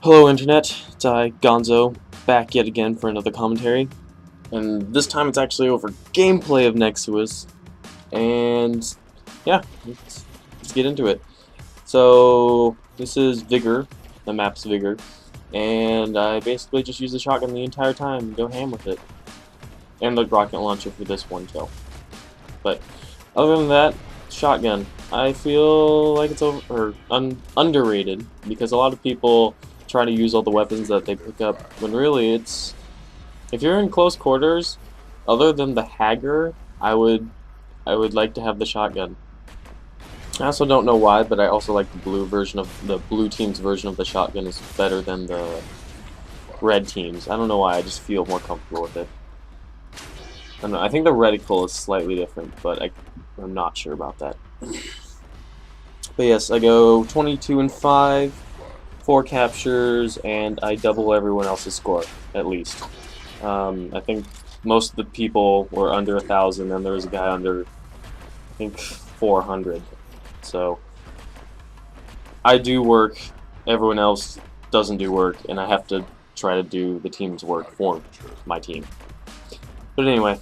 Hello Internet, it's I, Gonzo, back yet again for another commentary. And this time it's actually over gameplay of Nexuiz. And yeah, let's get into it. So this is Vigor, the map's Vigor. And I basically just use the shotgun the entire time and go ham with it. And the rocket launcher for this one too. But other than that, shotgun. I feel like it's underrated because a lot of people try to use all the weapons that they pick up when really it's, if you're in close quarters, other than the Hagger, I would like to have the shotgun. I also don't know why, but I also like the blue team's version of the shotgun is better than the red team's. I don't know why, I just feel more comfortable with it. I don't know, I think the reticle is slightly different, but I'm not sure about that. But yes, I go 22 and 5, 4 captures, and I double everyone else's score, at least. I think most of the people were under 1,000, and there was a guy under, I think, 400. So, I do work, everyone else doesn't do work, and I have to try to do the team's work for my team. But anyway,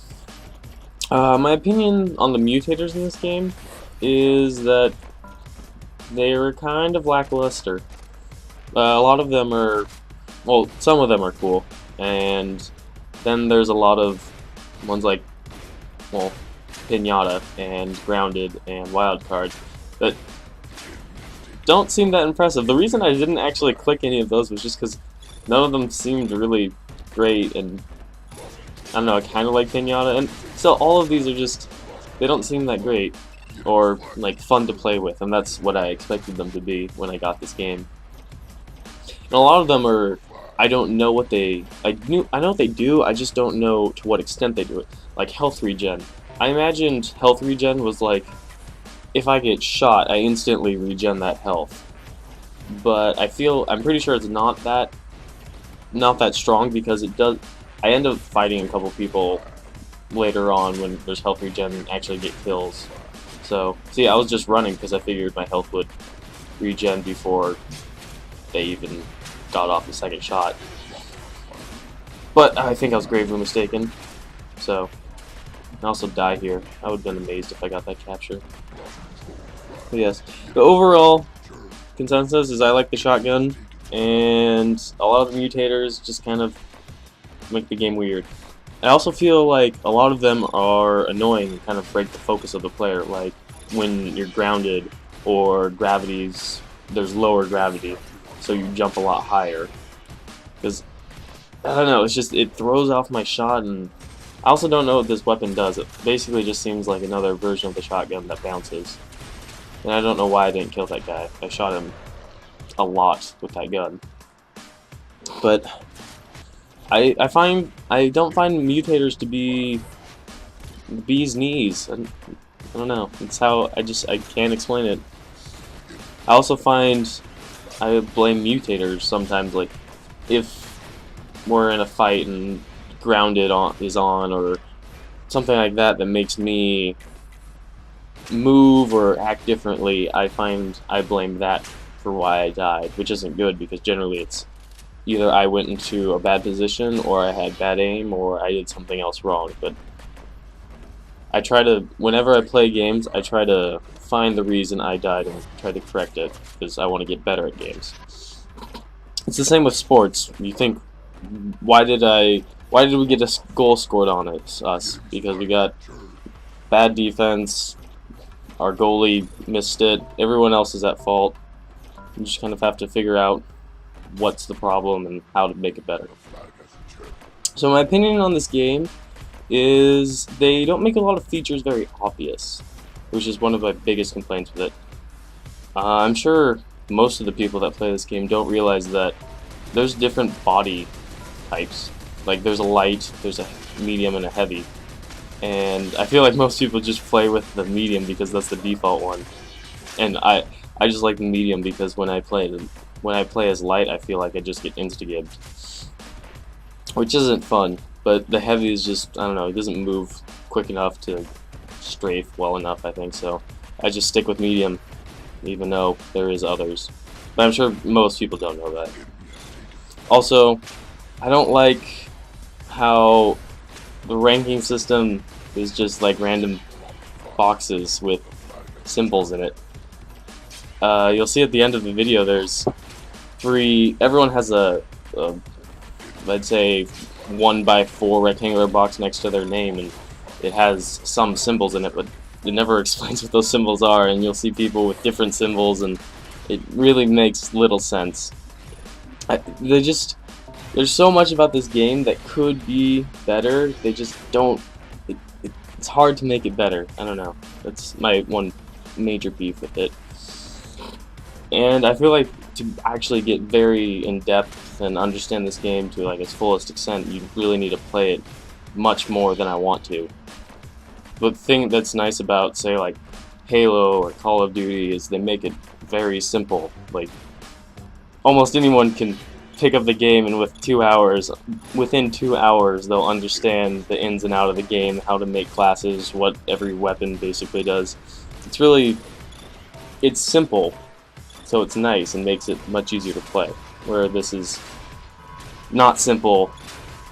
my opinion on the mutators in this game is that they are kind of lackluster. A lot of them are, well, some of them are cool, and then there's a lot of ones like, well, Pinata and Grounded and Wildcard that don't seem that impressive. The reason I didn't actually click any of those was just because none of them seemed really great, and I don't know, I kind of like Pinata, and so all of these are just, they don't seem that great or like fun to play with, and that's what I expected them to be when I got this game. And a lot of them are, I don't know what I know what they do, I just don't know to what extent they do it. Like health regen. I imagined health regen was like, if I get shot, I instantly regen that health. But I'm pretty sure it's not that strong, because it does, I end up fighting a couple people later on when there's health regen and actually get kills. So, see, I was just running because I figured my health would regen before they even got off the second shot. But I think I was gravely mistaken. So, I also die here. I would have been amazed if I got that capture. But yes, the overall consensus is I like the shotgun, and a lot of the mutators just kind of make the game weird. I also feel like a lot of them are annoying and kind of break the focus of the player, like when you're grounded or there's lower gravity, so you jump a lot higher. Because, I don't know, it throws off my shot, and I also don't know what this weapon does. It basically just seems like another version of the shotgun that bounces. And I don't know why I didn't kill that guy. I shot him a lot with that gun. But I don't find mutators to be the bee's knees. I don't know. It's how I can't explain it. I also find I blame mutators sometimes, like if we're in a fight and Grounded is on or something like that makes me move or act differently, I blame that for why I died, which isn't good, because generally it's either I went into a bad position, or I had bad aim, or I did something else wrong. But I try to, whenever I play games, I try to find the reason I died and try to correct it, because I want to get better at games. It's the same with sports. You think, why did we get a goal scored on us? Because we got bad defense, our goalie missed it, everyone else is at fault. You just kind of have to figure out what's the problem and how to make it better. So my opinion on this game is they don't make a lot of features very obvious, which is one of my biggest complaints with it. I'm sure most of the people that play this game don't realize that there's different body types. Like there's a light, there's a medium, and a heavy. And I feel like most people just play with the medium because that's the default one. And I just like the medium because when I play as light, I feel like I just get insta-gibbed, which isn't fun. But the heavy is just, I don't know, it doesn't move quick enough to strafe well enough, I think, so I just stick with medium, even though there is others. But I'm sure most people don't know that. Also, I don't like how the ranking system is just like random boxes with symbols in it. You'll see at the end of the video there's everyone has I'd say 1x4 rectangular box next to their name, and it has some symbols in it, but it never explains what those symbols are, and you'll see people with different symbols, and it really makes little sense. There's so much about this game that could be better. They just don't. It's hard to make it better. I don't know. That's my one major beef with it. And I feel like to actually get very in depth and understand this game to like its fullest extent, you really need to play it much more than I want to. But the thing that's nice about, say, like Halo or Call of Duty is they make it very simple. Like almost anyone can pick up the game, and within 2 hours they'll understand the ins and outs of the game, how to make classes, what every weapon basically does. It's simple, so it's nice and makes it much easier to play. Where this is not simple,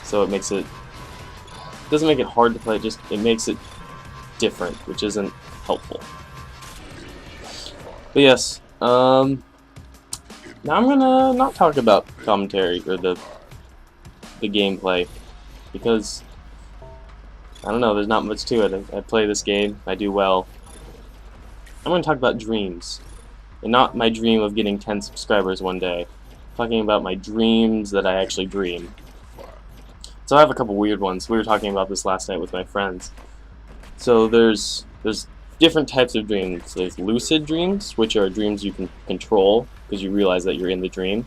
so it doesn't make it hard to play, it makes it different, which isn't helpful. But yes, now I'm gonna not talk about commentary or the gameplay, because I don't know, there's not much to it. I play this game, I do well. I'm gonna talk about dreams, and not my dream of getting 10 subscribers one day. I'm talking about my dreams that I actually dream. So I have a couple weird ones. We were talking about this last night with my friends. So there's different types of dreams. There's lucid dreams, which are dreams you can control because you realize that you're in the dream.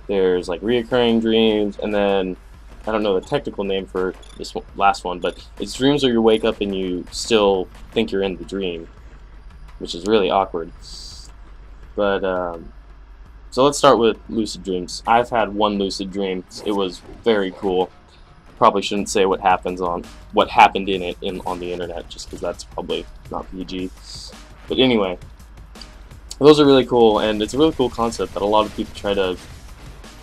There's like reoccurring dreams, and then I don't know the technical name for this last one, but it's dreams where you wake up and you still think you're in the dream, which is really awkward. But so let's start with lucid dreams. I've had one lucid dream. It was very cool. Probably shouldn't say what happened in it on the internet, just because that's probably not PG. But anyway, those are really cool, and it's a really cool concept that a lot of people try to,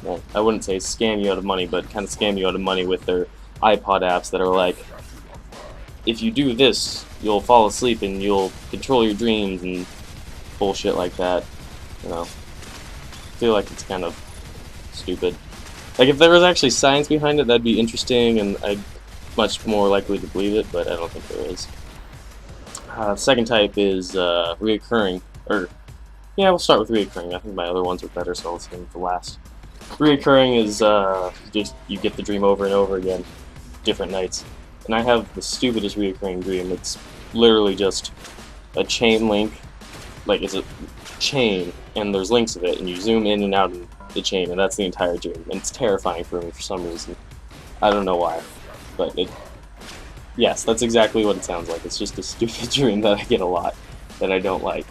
well, I wouldn't say scam you out of money, but kind of scam you out of money with their iPod apps that are like, if you do this, you'll fall asleep and you'll control your dreams and bullshit like that. You know, I feel like it's kind of stupid. Like, if there was actually science behind it, that'd be interesting, and I'd much more likely to believe it, but I don't think there is. Second type is reoccurring, or yeah, we'll start with reoccurring. I think my other ones are better, so I'll save the last. Reoccurring is just you get the dream over and over again, different nights. And I have the stupidest reoccurring dream. It's literally just a chain link, like it's a chain, and there's links of it, and you zoom in and out of the chain, and that's the entire dream. And it's terrifying for me for some reason. I don't know why, but yes, that's exactly what it sounds like. It's just a stupid dream that I get a lot that I don't like.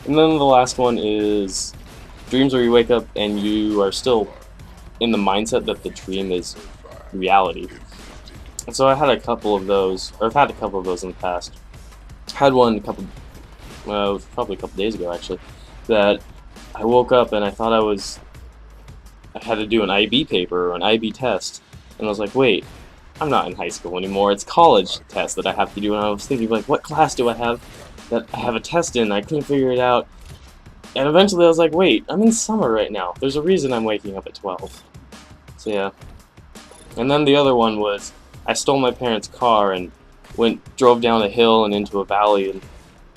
And then the last one is dreams where you wake up and you are still in the mindset that the dream is reality. And so I had a couple of those, or I've had a couple of those in the past. I had one probably a couple days ago actually, that I woke up and I thought I had to do an IB paper or an IB test, and I was like, wait, I'm not in high school anymore, it's college test that I have to do, and I was thinking, like, what class do I have that I have a test in? I couldn't figure it out, and eventually I was like, wait, I'm in summer right now, there's a reason I'm waking up at 12, so yeah. And then the other one was, I stole my parents' car and drove down a hill and into a valley, and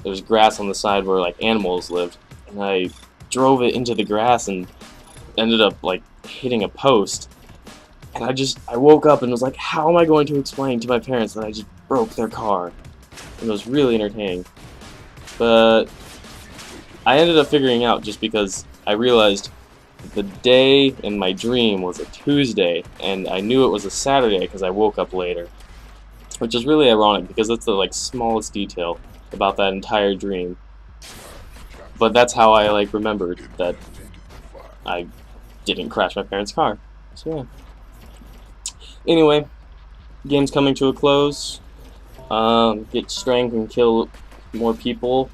there was grass on the side where, like, animals lived, and I drove it into the grass and ended up like hitting a post, and I woke up and was like, how am I going to explain to my parents that I just broke their car? And it was really entertaining, but I ended up figuring out, just because I realized the day in my dream was a Tuesday and I knew it was a Saturday because I woke up later, which is really ironic because that's the like smallest detail about that entire dream. But that's how I like remembered that I didn't crash my parents' car. So yeah. Anyway, game's coming to a close. Get strength and kill more people.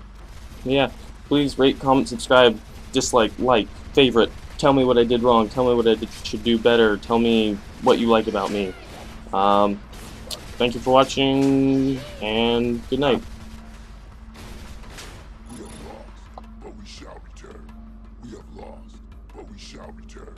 Yeah, please rate, comment, subscribe, dislike, like, favorite. tell me what I did wrong. Tell me what I should do better. Tell me what you like about me. Thank you for watching, and good night. We have lost, but we shall return. We have lost, but we shall return.